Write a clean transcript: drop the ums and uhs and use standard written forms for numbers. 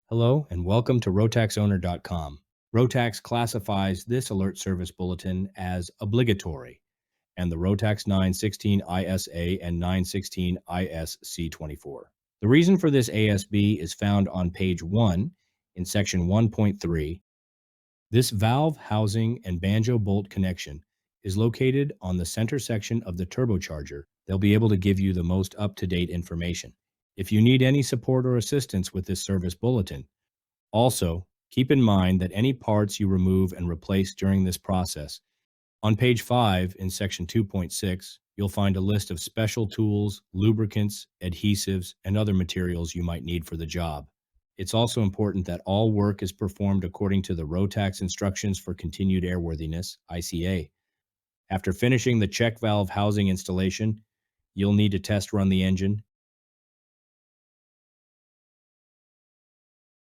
Hello and welcome to ROTAXowner.com. ROTAX classifies this alert service bulletin as obligatory, and the ROTAX 916 ISA and 916 IS C24. The reason for this ASB is found on page 1 in section 1.3. This valve, housing, and banjo bolt connection is located on the center section of the turbocharger. They'll be able to give you the most up-to-date information. If you need any support or assistance with this service bulletin, also, keep in mind that any parts you remove and replace during this process. On page 5 in section 2.6, you'll find a list of special tools, lubricants, adhesives, and other materials you might need for the job. It's also important that all work is performed according to the ROTAX instructions for continued airworthiness, ICA. After finishing the check valve housing installation, you'll need to test run the engine